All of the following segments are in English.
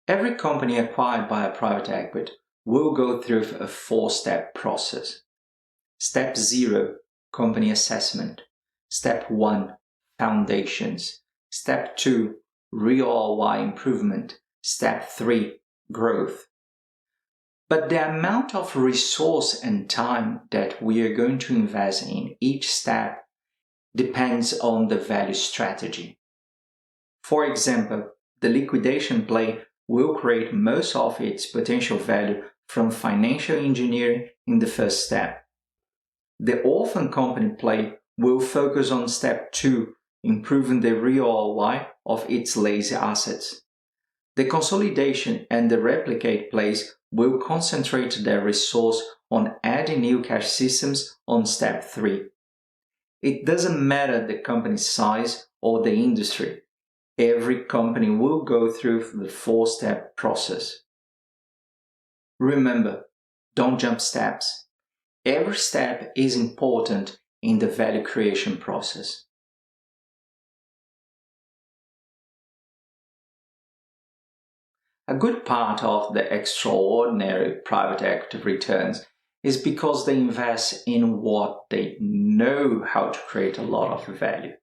Every company acquired by a private equity will go through a 4-step process. Step 0, company assessment. Step 1, foundations. Step 2, real ROI improvement. Step 3, growth. But the amount of resource and time that we are going to invest in each step depends on the value strategy. For example, the liquidation play will create most of its potential value from financial engineering in the first step. The orphan company play will focus on step 2, improving the real ROI of its lazy assets. The consolidation and the replicate plays will concentrate their resource on adding new cash systems on step 3. It doesn't matter the company's size or the industry. Every company will go through the 4-step process. Remember, don't jump steps. Every step is important in the value creation process. A good part of the extraordinary private equity returns is because they invest in what they know how to create a lot of value.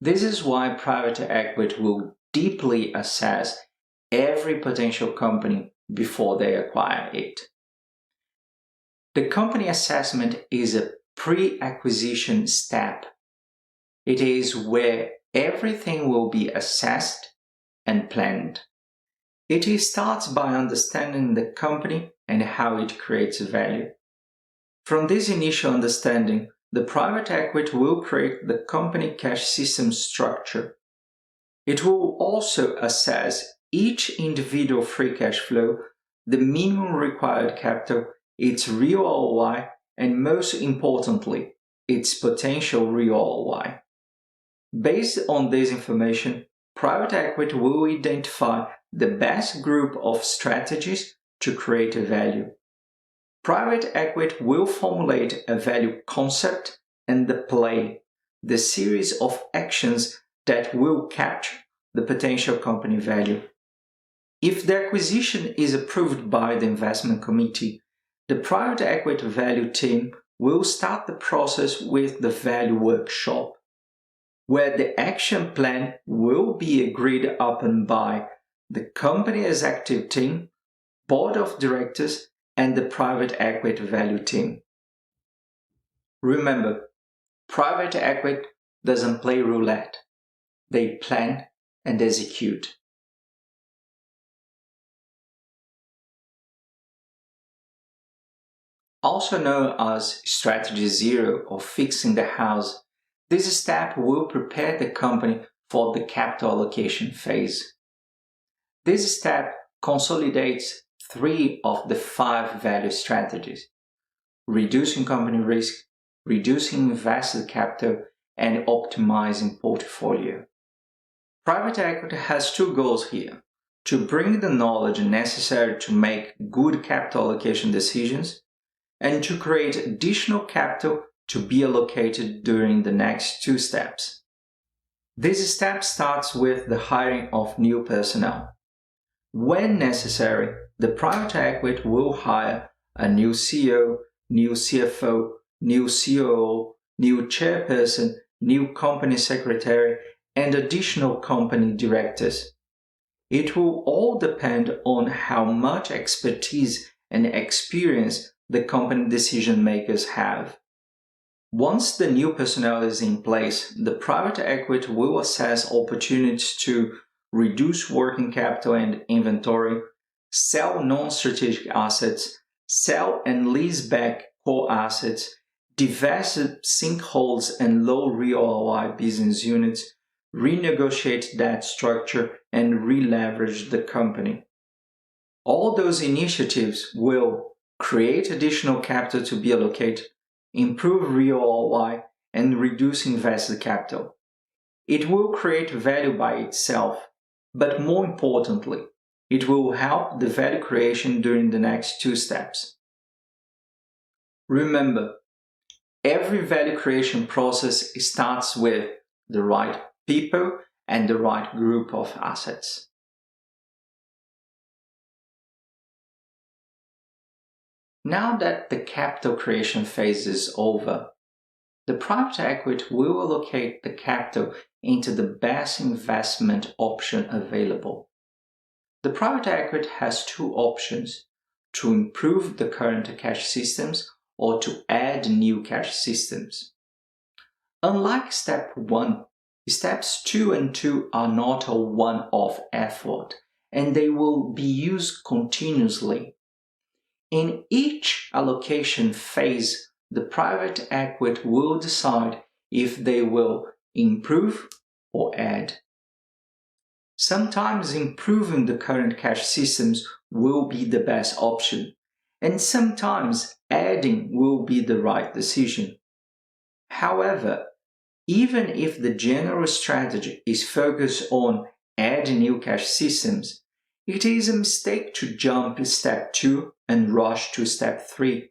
This is why private equity will deeply assess every potential company before they acquire it. The company assessment is a pre-acquisition step. It is where everything will be assessed and planned. It starts by understanding the company and how it creates value. From this initial understanding, the private equity will create the company cash system structure. It will also assess each individual free cash flow, the minimum required capital, its real ROI, and most importantly, its potential real ROI. Based on this information, private equity will identify the best group of strategies to create value. Private equity will formulate a value concept and the play, the series of actions that will capture the potential company value. If the acquisition is approved by the investment committee, the private equity value team will start the process with the value workshop, where the action plan will be agreed upon by the company executive team, board of directors, and the private equity value team. Remember, private equity doesn't play roulette. They plan and execute. Also known as Strategy 0 or Fixing the House, this step will prepare the company for the capital allocation phase. This step consolidates 3 of the 5 value strategies: reducing company risk, reducing invested capital, and optimizing portfolio. Private equity has 2 goals here: to bring the knowledge necessary to make good capital allocation decisions, and to create additional capital to be allocated during the next 2 steps. This step starts with the hiring of new personnel. When necessary, the private equity will hire a new CEO, new CFO, new COO, new chairperson, new company secretary, and additional company directors. It will all depend on how much expertise and experience the company decision makers have. Once the new personnel is in place, the private equity will assess opportunities to reduce working capital and inventory, sell non-strategic assets, sell and lease back core assets, divest sinkholes and low real ROI business units, renegotiate debt structure, and re-leverage the company. All those initiatives will create additional capital to be allocated, improve real ROI, and reduce invested capital. It will create value by itself, but more importantly, it will help the value creation during the next 2 steps. Remember, every value creation process starts with the right people and the right group of assets. Now that the capital creation phase is over, the private equity will allocate the capital into the best investment option available. The private equity has two options: to improve the current cash systems or to add new cash systems. Unlike step 1, steps 2 and 2 are not a one-off effort, and they will be used continuously. In each allocation phase, the private equity will decide if they will improve or add. Sometimes improving the current cash systems will be the best option, and sometimes adding will be the right decision. However, even if the general strategy is focused on adding new cash systems, it is a mistake to jump to step 2 and rush to step 3.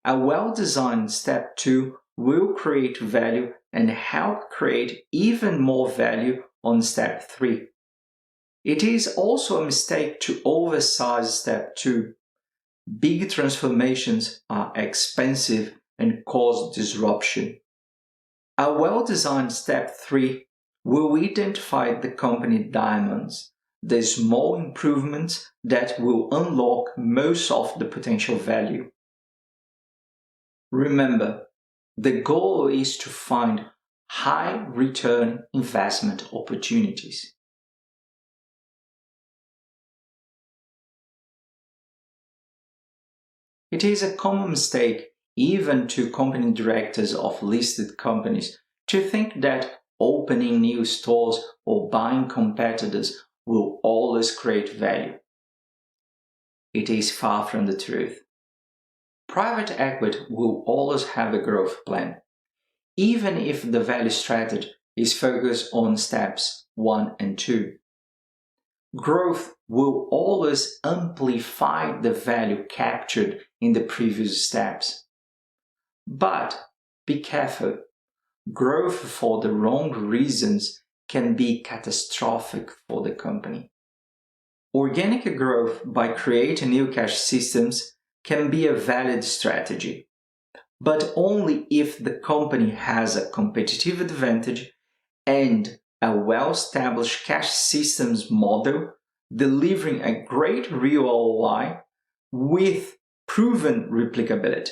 A well-designed step 2 will create value and help create even more value on step 3. It is also a mistake to oversize step 2. Big transformations are expensive and cause disruption. A well-designed step 3 will identify the company diamonds, the small improvements that will unlock most of the potential value. Remember, the goal is to find high-return investment opportunities. It is a common mistake, even to company directors of listed companies, to think that opening new stores or buying competitors will always create value. It is far from the truth. Private equity will always have a growth plan, even if the value strategy is focused on steps 1 and 2. Growth will always amplify the value captured in the previous steps. But be careful. Growth for the wrong reasons can be catastrophic for the company. Organic growth by creating new cash systems can be a valid strategy, but only if the company has a competitive advantage and a well-established cash systems model delivering a great real ROI with proven replicability.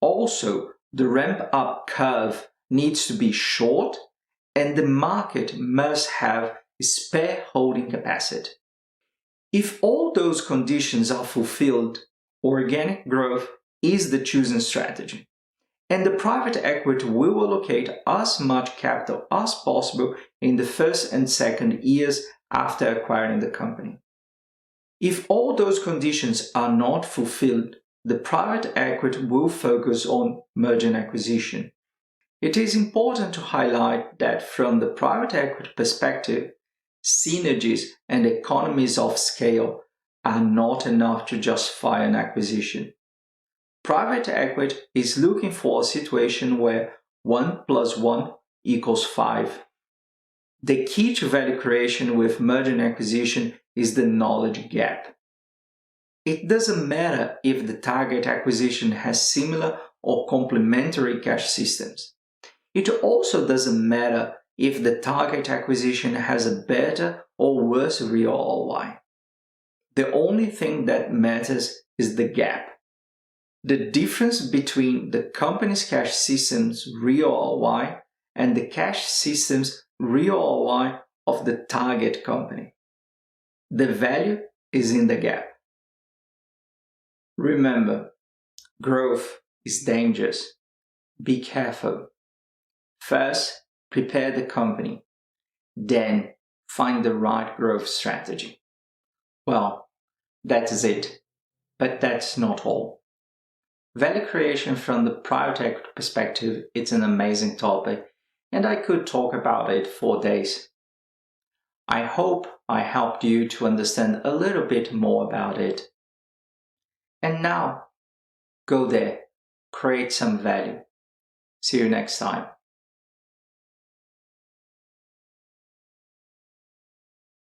Also, the ramp-up curve needs to be short and the market must have spare holding capacity. If all those conditions are fulfilled, organic growth is the chosen strategy, and the private equity will allocate as much capital as possible in the first and second years after acquiring the company. If all those conditions are not fulfilled, the private equity will focus on merger and acquisition. It is important to highlight that from the private equity perspective, synergies and economies of scale are not enough to justify an acquisition. Private equity is looking for a situation where 1 + 1 = 5. The key to value creation with merger and acquisition is the knowledge gap. It doesn't matter if the target acquisition has similar or complementary cash systems. It also doesn't matter if the target acquisition has a better or worse real ROI. The only thing that matters is the gap. The difference between the company's cash system's real ROI and the cash system's real ROI of the target company. The value is in the gap. Remember, growth is dangerous. Be careful. First, prepare the company. Then, find the right growth strategy. Well, that is it. But that's not all. Value creation from the private equity perspective is an amazing topic, and I could talk about it for days. I hope I helped you to understand a little bit more about it. And now, go there, create some value. See you next time.